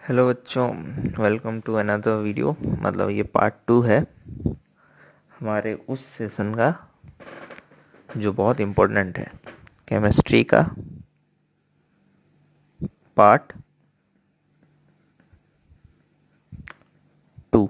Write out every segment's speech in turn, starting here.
Hello बच्चों, welcome to another video. मतलब ये पार्ट 2 है हमारे उस सेशन का जो बहुत इम्पोर्टेंट है, केमिस्ट्री का पार्ट 2।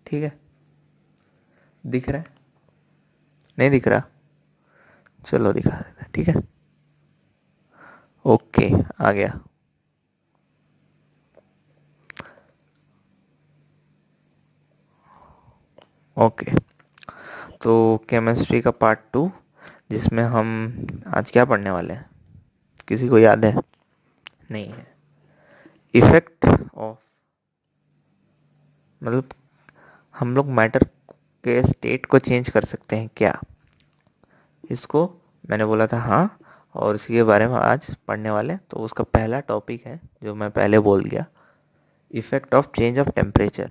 ठीक है, दिख रहा है? नहीं दिख रहा? चलो दिखा देते हैं। ठीक है, ओके, आ गया। ओके, तो केमिस्ट्री का पार्ट 2 जिसमें हम आज क्या पढ़ने वाले हैं, किसी को याद है? नहीं है। इफेक्ट ऑफ, मतलब हम लोग मैटर के स्टेट को चेंज कर सकते हैं क्या, इसको मैंने बोला था हाँ, और इसी के बारे में आज पढ़ने वाले हैं। तो उसका पहला टॉपिक है जो मैं पहले बोल गया, effect of change of temperature.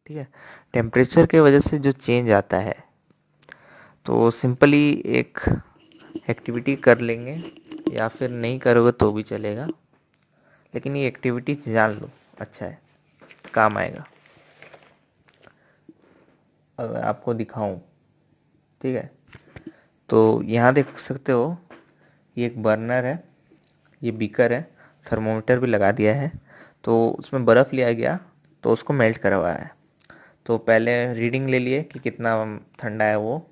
ठीक है, टेम्परेचर के वजह से जो चेंज आता है, तो सिंपली एक एक्टिविटी कर लेंगे या फिर नहीं करोगे तो भी चलेगा, लेकिन ये एक्टिविटी जान लो, अच्छा है, काम आएगा। अगर आपको दिखाऊं, ठीक है, तो यहाँ देख सकते हो, ये एक बर्नर है, ये बीकर है, थर्मोमीटर भी लगा दिया है। तो उसमें बर्फ़ लिया गया, तो उसको मेल्ट करवाया है। तो पहले रीडिंग ले लिए कि कितना ठंडा है वो।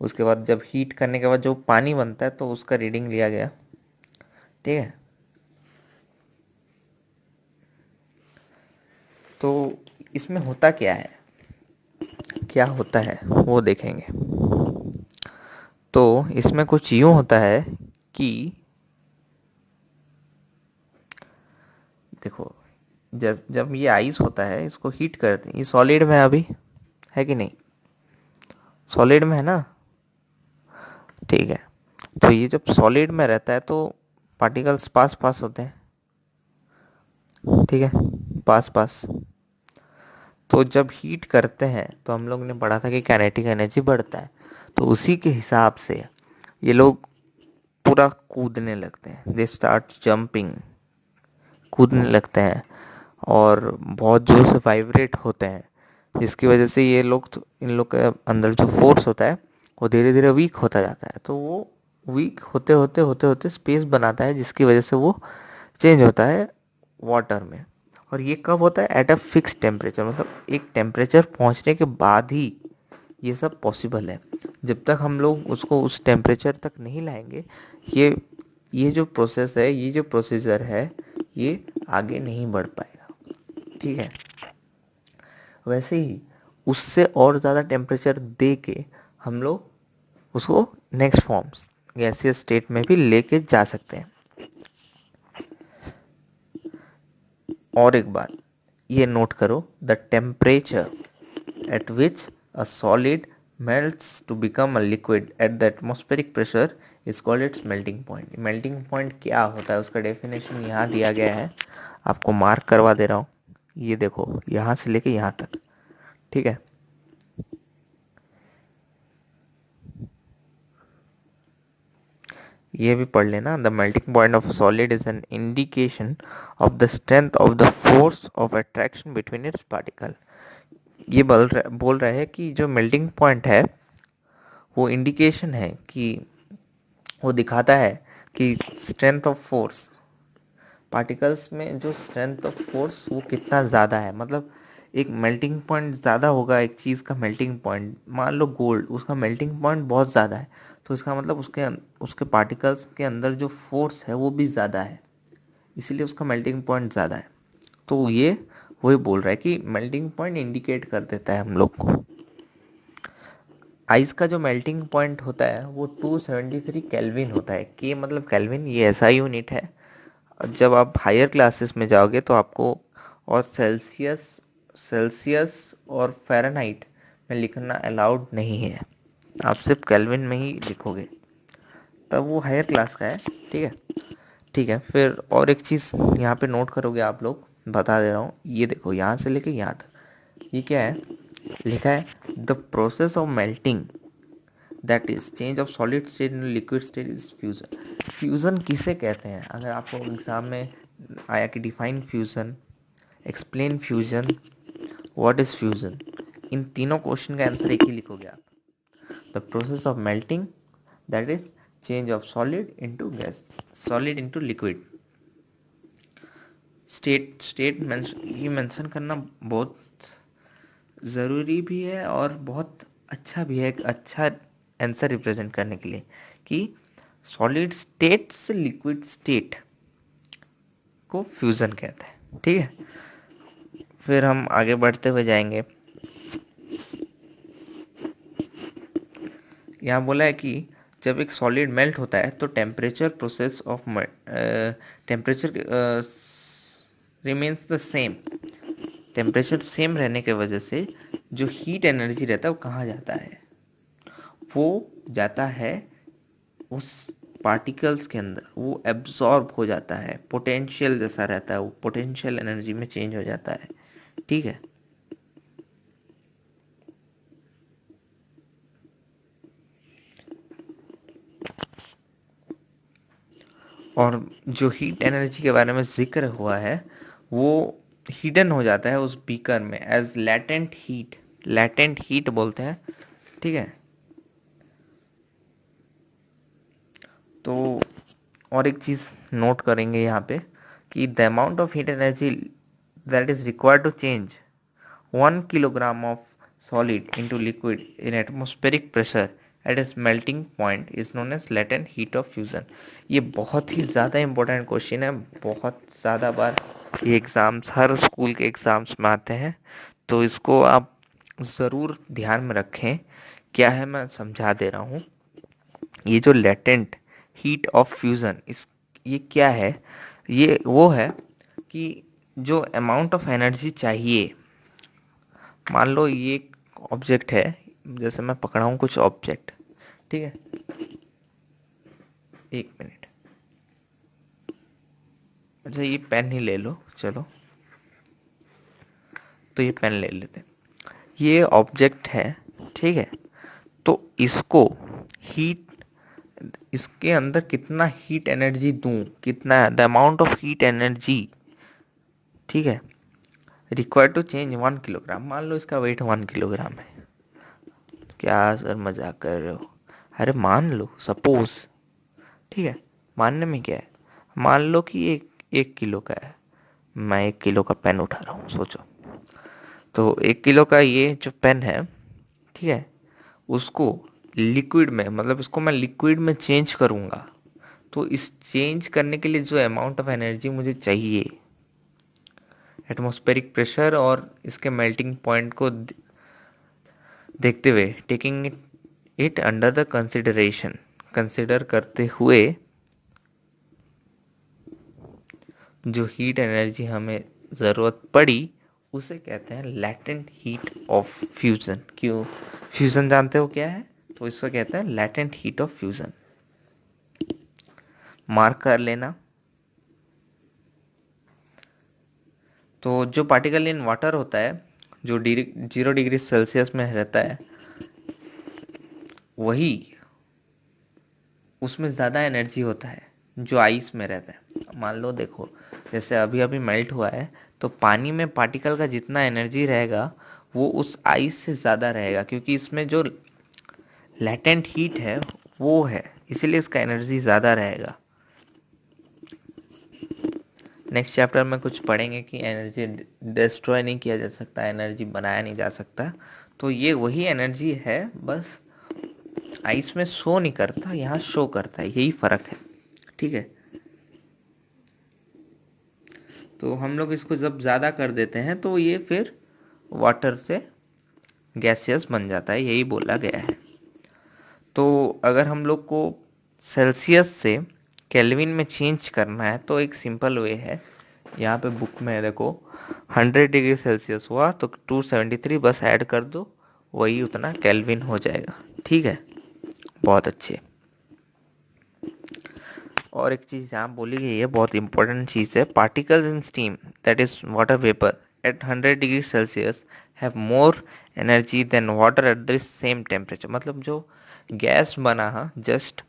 उसके बाद जब हीट करने के बाद जो पानी बनता है तो उसका रीडिंग लिया गया। ठीक है, तो इसमें होता क्या है, क्या होता है वो देखेंगे। तो इसमें कुछ यूँ होता है कि देखो, जब ये आइस होता है, इसको हीट करते हैं, ये सॉलिड में है अभी, है कि नहीं? सॉलिड में है ना? ठीक है, तो ये जब सॉलिड में रहता है तो पार्टिकल्स पास पास होते हैं। ठीक है, पास पास। तो जब हीट करते हैं तो हम लोग ने पढ़ा था कि काइनेटिक एनर्जी बढ़ता है, तो उसी के हिसाब से ये लोग पूरा कूदने लगते हैं, दे स्टार्ट जंपिंग, कूदने लगते हैं और बहुत जोर से वाइब्रेट होते हैं, जिसकी वजह से ये लोग इन लोग के अंदर जो फोर्स होता है वो धीरे धीरे वीक होता जाता है। तो वो वीक होते होते होते होते स्पेस बनाता है, जिसकी वजह से वो चेंज होता है वाटर में। और ये कब होता है? एट अ फिक्स टेम्परेचर, मतलब एक टेम्परेचर पहुंचने के बाद ही ये सब पॉसिबल है। जब तक हम लोग उसको उस टेम्परेचर तक नहीं लाएंगे, ये ये जो प्रोसेस है, ये जो प्रोसीजर है, ये आगे नहीं बढ़ पाएगा। ठीक है, वैसे ही उससे और ज़्यादा टेम्परेचर दे के हम लोग उसको नेक्स्ट फॉर्म्स, गैसियस स्टेट में भी लेके जा सकते हैं। और एक बात ये नोट करो, the temperature at which a solid melts to become a liquid at the atmospheric pressure is called its melting point। melting point क्या होता है उसका डेफिनेशन यहाँ दिया गया है, आपको मार्क करवा दे रहा हूँ। ये देखो, यहाँ से लेके यहाँ तक। ठीक है, ये भी पढ़ लेना। The melting point of solid is an indication of the strength of the force of attraction between its particle. ये बोल रहा है कि जो मेल्टिंग पॉइंट है वो इंडिकेशन है कि वो दिखाता है कि स्ट्रेंथ ऑफ फोर्स, पार्टिकल्स में जो स्ट्रेंथ ऑफ फोर्स वो कितना ज़्यादा है। मतलब एक मेल्टिंग पॉइंट ज़्यादा होगा, एक चीज़ का मेल्टिंग पॉइंट, मान लो गोल्ड, उसका मेल्टिंग पॉइंट बहुत ज़्यादा है, तो इसका मतलब उसके उसके पार्टिकल्स के अंदर जो फोर्स है वो भी ज़्यादा है, इसीलिए उसका मेल्टिंग पॉइंट ज़्यादा है। तो ये वही बोल रहा है कि मेल्टिंग पॉइंट इंडिकेट कर देता है हम लोग को। आइस का जो मेल्टिंग पॉइंट होता है वो 273 केल्विन होता है। के मतलब केल्विन, ये ऐसा यूनिट है। और जब आप हायर क्लासेस में जाओगे तो आपको और सेल्सियस सेल्सियस और फ़ारेनहाइट में लिखना अलाउड नहीं है, आप सिर्फ केल्विन में ही लिखोगे, तब वो हायर क्लास का है। ठीक है, ठीक है। फिर और एक चीज़ यहाँ पे नोट करोगे आप लोग, बता दे रहा हूँ, ये देखो यहाँ से लेके यहाँ तक, ये क्या है लिखा है? The process of melting, that is change of solid state in liquid state is fusion. Fusion किसे कहते हैं? अगर आपको एग्जाम में आया कि define fusion, explain fusion, what is fusion. इन तीनों क्वेश्चन का आंसर एक ही लिखोगे आप। The process of melting, that is change of solid into gas, solid into liquid. State ये मेंशन करना बहुत ज़रूरी भी है और बहुत अच्छा भी है, एक अच्छा आंसर रिप्रेजेंट करने के लिए, कि सॉलिड स्टेट से लिक्विड स्टेट को फ्यूज़न कहते हैं। ठीक है, फिर हम आगे बढ़ते हुए जाएंगे। यहाँ बोला है कि जब एक सॉलिड मेल्ट होता है तो temperature process of temperature remains the same. Temperature same रहने के वजह से जो हीट एनर्जी रहता है वो कहाँ जाता है, वो जाता है उस पार्टिकल्स के अंदर, वो एब्जॉर्ब हो जाता है, पोटेंशियल जैसा रहता है, वो पोटेंशियल एनर्जी में चेंज हो जाता है। ठीक है, और जो हीट एनर्जी के बारे में जिक्र हुआ है वो हिडन हो जाता है उस बीकर में as latent heat, latent heat बोलते हैं। ठीक है, तो और एक चीज़ नोट करेंगे यहाँ पे कि the amount of heat energy that is required to change 1 kilogram of solid into liquid in atmospheric pressure at its melting point is known as latent heat of fusion। ये बहुत ही ज़्यादा इम्पोर्टेंट क्वेश्चन है, बहुत ज़्यादा बार ये exams, हर school के exams में आते हैं, तो इसको आप ज़रूर ध्यान में रखें। क्या है मैं समझा दे रहा हूँ। ये जो लेटेंट हीट ऑफ फ्यूज़न, इस ये क्या है, ये वो है कि जो अमाउंट ऑफ एनर्जी चाहिए, मान लो ये एक ऑब्जेक्ट है, जैसे मैं पकड़ा हूँ कुछ ऑब्जेक्ट। ठीक है, एक मिनट, अच्छा ये पेन ही ले लो, चलो तो ये पेन ले लेते हैं। ये ऑब्जेक्ट है, ठीक है, तो इसको हीट, इसके अंदर कितना हीट एनर्जी दूं, कितना the amount of heat energy, ठीक है, रिक्वायर्ड टू चेंज 1 किलोग्राम। मान लो इसका वेट 1 किलोग्राम है। क्या सर मजाक कर रहे हो, अरे मान लो सपोज, ठीक है, मानने में क्या है, मान लो कि एक 1 किलो का है, मैं 1 किलो का पेन उठा रहा हूँ, सोचो। तो 1 किलो का ये जो पेन है, ठीक है, उसको लिक्विड में, मतलब इसको मैं लिक्विड में चेंज करूँगा, तो इस चेंज करने के लिए जो अमाउंट ऑफ एनर्जी मुझे चाहिए, एटमॉस्फेरिक प्रेशर और इसके मेल्टिंग पॉइंट को देखते हुए, taking it under the consideration, consider करते हुए, जो हीट एनर्जी हमें ज़रूरत पड़ी उसे कहते हैं लैटेंट हीट ऑफ फ्यूज़न। क्यों, फ्यूज़न जानते हो क्या है, तो इसको कहते हैं latent heat of fusion, mark कर लेना। तो जो पार्टिकल इन वाटर होता है, जो 0 डिग्री सेल्सियस में रहता है, वही उसमें ज़्यादा एनर्जी होता है जो आइस में रहता है। मान लो देखो, जैसे अभी अभी मेल्ट हुआ है, तो पानी में पार्टिकल का जितना एनर्जी रहेगा वो उस आइस से ज़्यादा रहेगा, क्योंकि इसमें जो लैटेंट हीट है वो है, इसीलिए इसका एनर्जी ज़्यादा रहेगा। नेक्स्ट चैप्टर में कुछ पढ़ेंगे कि एनर्जी डिस्ट्रॉय नहीं किया जा सकता, एनर्जी बनाया नहीं जा सकता। तो ये वही एनर्जी है, बस आइस में शो नहीं करता, यहाँ शो करता है, यही फ़र्क है। ठीक है, तो हम लोग इसको जब ज़्यादा कर देते हैं तो ये फिर वाटर से गैसियस बन जाता है, यही बोला गया है। तो अगर हम लोग को सेल्सियस से केल्विन में चेंज करना है तो एक सिंपल वे है, यहाँ पे बुक में देखो, 100 डिग्री सेल्सियस हुआ तो 273 बस ऐड कर दो, वही उतना केल्विन हो जाएगा। ठीक है, बहुत अच्छे। और एक चीज़ यहाँ बोली गई है, बहुत इंपॉर्टेंट चीज़ है, particles in steam that is water vapour at 100 degree Celsius have more energy than water at the same temperature. मतलब जो गैस बना है, जस्ट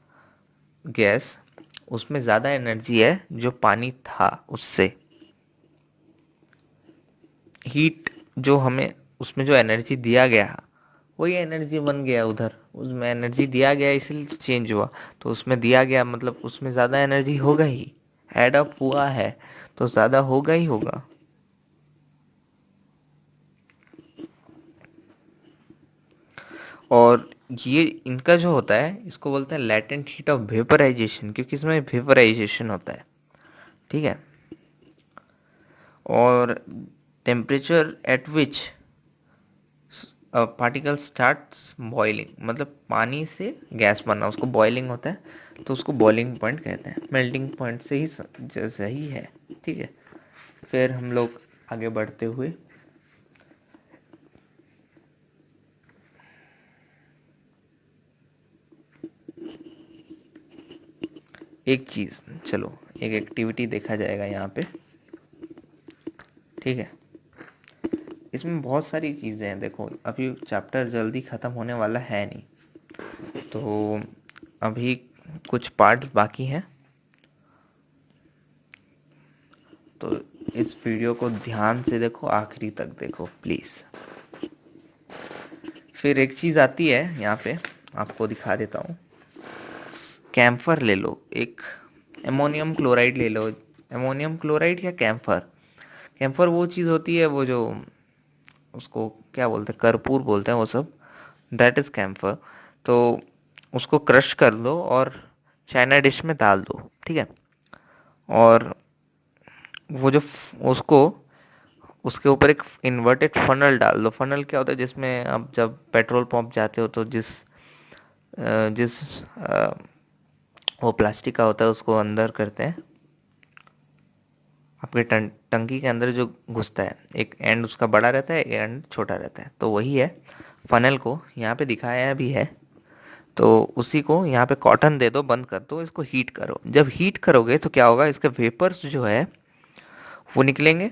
गैस, उसमें ज़्यादा एनर्जी है जो पानी था उससे। हीट जो हमें उसमें जो एनर्जी दिया गया वही एनर्जी बन गया उधर, उसमें एनर्जी दिया गया इसलिए चेंज हुआ। तो उसमें दिया गया मतलब उसमें ज़्यादा एनर्जी होगा ही, ऐड अप हुआ है तो ज़्यादा होगा ही होगा। और ये इनका जो होता है इसको बोलते हैं लैटेंट हीट ऑफ वेपराइजेशन, क्योंकि इसमें वेपराइजेशन होता है। ठीक है। और temperature at which particle starts boiling, मतलब पानी से गैस बनना उसको बॉइलिंग होता है, तो उसको बॉइलिंग पॉइंट कहते हैं। मेल्टिंग पॉइंट से ही जैसा ही है। ठीक है। फिर हम लोग आगे बढ़ते हुए एक चीज़, चलो एक एक्टिविटी देखा जाएगा यहाँ पे। ठीक है। इसमें बहुत सारी चीज़ें हैं, देखो अभी चैप्टर जल्दी ख़त्म होने वाला है नहीं, तो अभी कुछ पार्ट्स बाकी हैं। तो इस वीडियो को ध्यान से देखो, आखिरी तक देखो प्लीज़। फिर एक चीज़ आती है यहाँ पे, आपको दिखा देता हूँ। कैम्फर ले लो, एक एमोनियम क्लोराइड ले लो। एमोनियम क्लोराइड या कैम्फर, कैम्फर वो चीज़ होती है वो जो उसको क्या बोलते हैं, कर्पूर बोलते हैं वो सब, दैट इज़ कैम्फर। तो उसको क्रश कर दो और चाइना डिश में डाल दो। ठीक है। और वो जो उसको उसके ऊपर एक इन्वर्टेड फनल डाल दो। फनल क्या होता है, जिसमें आप जब पेट्रोल पंप जाते हो तो जिस वो प्लास्टिक का होता है उसको अंदर करते हैं, आपके टंकी के अंदर जो घुसता है, एक एंड उसका बड़ा रहता है, एक एंड छोटा रहता है, तो वही है। फनल को यहाँ पे दिखाया भी है। तो उसी को यहाँ पे कॉटन दे दो, बंद कर दो, इसको हीट करो। जब हीट करोगे तो क्या होगा, इसके वेपर्स जो है वो निकलेंगे।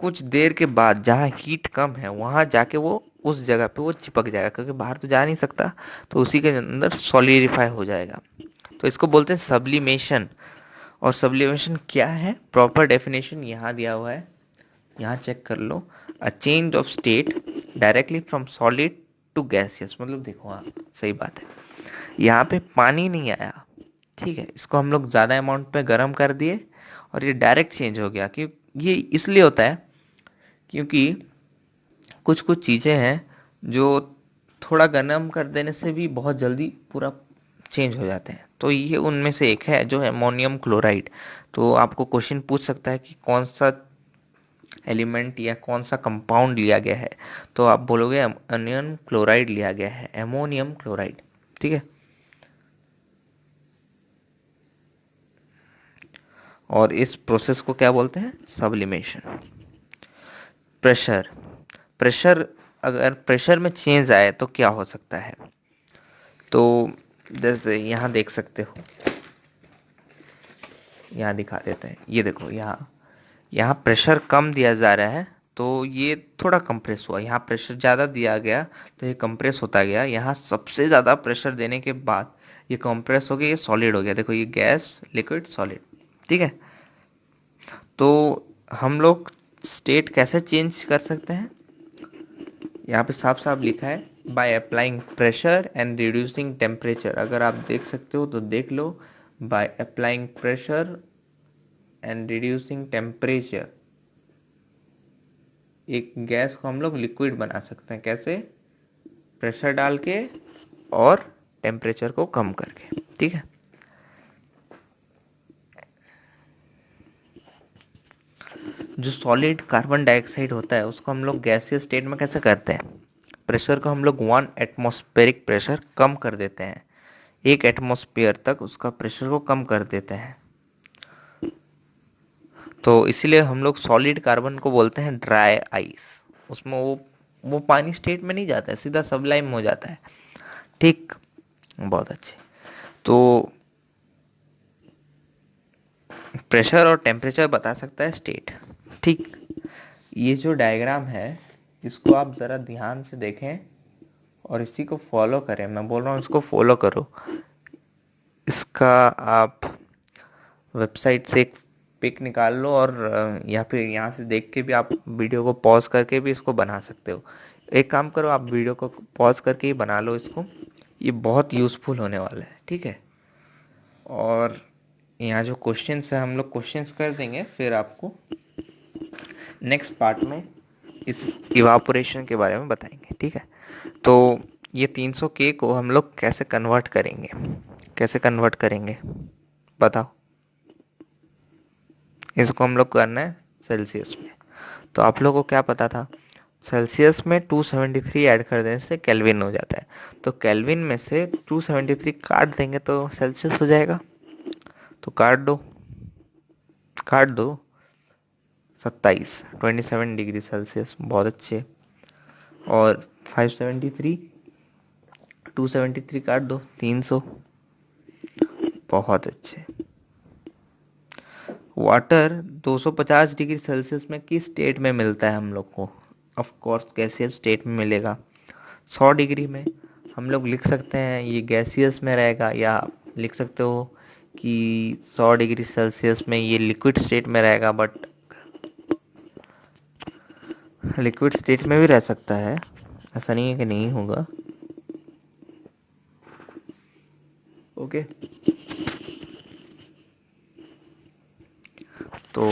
कुछ देर के बाद जहाँ हीट कम है वहाँ जाके वो उस जगह पे वो चिपक जाएगा, क्योंकि बाहर तो जा नहीं सकता, तो उसी के अंदर सॉलिडिफाई हो जाएगा। तो इसको बोलते हैं सब्लिमेशन। और सब्लिमेशन क्या है, प्रॉपर डेफिनेशन यहाँ दिया हुआ है, यहाँ चेक कर लो। A change of state directly from solid to gaseous, मतलब देखो हाँ सही बात है, यहाँ पे पानी नहीं आया। ठीक है। इसको हम लोग ज़्यादा अमाउंट पे गर्म कर दिए और ये डायरेक्ट चेंज हो गया। कि ये इसलिए होता है क्योंकि कुछ कुछ चीज़ें हैं जो थोड़ा गर्म कर देने से भी बहुत जल्दी पूरा चेंज हो जाते हैं। तो ये उनमें से एक है जो एमोनियम क्लोराइड। तो आपको क्वेश्चन पूछ सकता है कि कौन सा एलिमेंट या कौन सा कंपाउंड लिया गया है, तो आप बोलोगे अमोनियम क्लोराइड लिया गया है, एमोनियम क्लोराइड। ठीक है। और इस प्रोसेस को क्या बोलते हैं, सब्लिमेशन। प्रेशर, प्रेशर, अगर प्रेशर में चेंज आए तो क्या हो सकता है, तो जैसे यहाँ देख सकते हो, यहाँ दिखा देते हैं, ये देखो यहाँ यहाँ प्रेशर कम दिया जा रहा है तो ये थोड़ा कंप्रेस हुआ। यहाँ प्रेशर ज़्यादा दिया गया तो ये कंप्रेस होता गया। यहाँ सबसे ज़्यादा प्रेशर देने के बाद ये कंप्रेस हो गया, ये सॉलिड हो गया। देखो ये गैस, लिक्विड, सॉलिड। ठीक है। तो हम लोग स्टेट कैसे चेंज कर सकते हैं, यहाँ पे साफ साफ लिखा है by applying pressure and reducing temperature. अगर आप देख सकते हो तो देख लो, by applying pressure and reducing temperature, एक गैस को हम लोग लिक्विड बना सकते हैं। कैसे, प्रेशर डाल के और टेम्परेचर को कम करके। ठीक है। जो सॉलिड कार्बन डाइऑक्साइड होता है उसको हम लोग गैसीय स्टेट में कैसे करते हैं, प्रेशर को हम लोग 1 एटमॉस्फेरिक प्रेशर कम कर देते हैं, 1 एटमॉस्फेयर तक उसका प्रेशर को कम कर देते हैं। तो इसीलिए हम लोग सॉलिड कार्बन को बोलते हैं ड्राई आइस। उसमें वो पानी स्टेट में नहीं जाता है, सीधा सबलाइम हो जाता है। ठीक, बहुत अच्छे। तो प्रेशर और टेम्परेचर बता सकता है स्टेट। ठीक। ये जो डायग्राम है इसको आप ज़रा ध्यान से देखें और इसी को फॉलो करें। मैं बोल रहा हूँ इसको फॉलो करो। इसका आप वेबसाइट से एक पिक निकाल लो और या फिर यहाँ से देख के भी आप वीडियो को पॉज करके भी इसको बना सकते हो। एक काम करो, आप वीडियो को पॉज करके ही बना लो इसको, ये बहुत यूज़फुल होने वाला है, ठीक है। और यहाँ जो क्वेश्चंस है हम लोग क्वेश्चंस कर देंगे, फिर आपको नेक्स्ट पार्ट में इस इवापोरेशन के बारे में बताएंगे, ठीक है। तो ये 300K को हम लोग कैसे कन्वर्ट करेंगे, कैसे कन्वर्ट करेंगे बताओ। इसको हम लोग करना है सेल्सियस में। तो आप लोगों को क्या पता था, सेल्सियस में 273 ऐड कर देने से केल्विन हो जाता है। तो केल्विन में से 273 काट देंगे तो सेल्सियस हो जाएगा। तो काट दो, काट दो। 27 डिग्री सेल्सियस, बहुत अच्छे। और 573, 273 काट दो, 300, बहुत अच्छे। वाटर 250 डिग्री सेल्सियस में किस स्टेट में मिलता है हम लोग को, ऑफ कोर्स गैसियस स्टेट में मिलेगा। 100 डिग्री में हम लोग लिख सकते हैं ये गैसियस में रहेगा, या लिख सकते हो कि 100 डिग्री सेल्सियस में ये लिक्विड स्टेट में रहेगा, बट लिक्विड स्टेट में भी रह सकता है, ऐसा नहीं है कि नहीं होगा। ओके, तो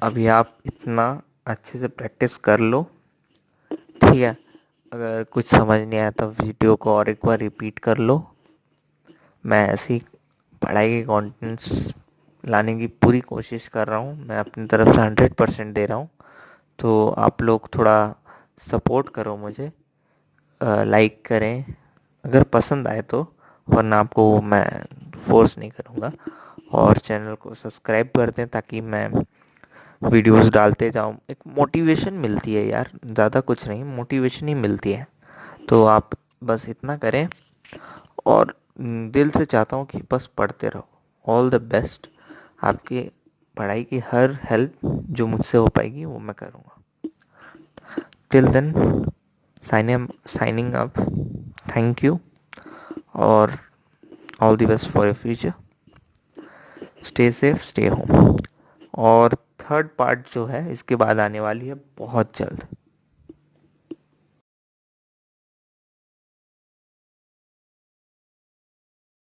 अभी आप इतना अच्छे से प्रैक्टिस कर लो, ठीक है। अगर कुछ समझ नहीं आया तो वीडियो को और एक बार रिपीट कर लो। मैं ऐसी पढ़ाई के कंटेंट्स लाने की पूरी कोशिश कर रहा हूँ, मैं अपनी तरफ से 100% दे रहा हूँ। तो आप लोग थोड़ा सपोर्ट करो मुझे, लाइक करें अगर पसंद आए तो, वरना आपको मैं फोर्स नहीं करूँगा। और चैनल को सब्सक्राइब कर दें ताकि मैं वीडियोस डालते जाऊँ, एक मोटिवेशन मिलती है यार, ज़्यादा कुछ नहीं, मोटिवेशन ही मिलती है। तो आप बस इतना करें, और दिल से चाहता हूँ कि बस पढ़ते रहो। ऑल द बेस्ट, आपके पढ़ाई की हर हेल्प जो मुझसे हो पाएगी वो मैं करूँगा। Till then, signing up, thank you, और all the best for your future. Stay safe, stay home. और थर्ड पार्ट जो है इसके बाद आने वाली है बहुत जल्द।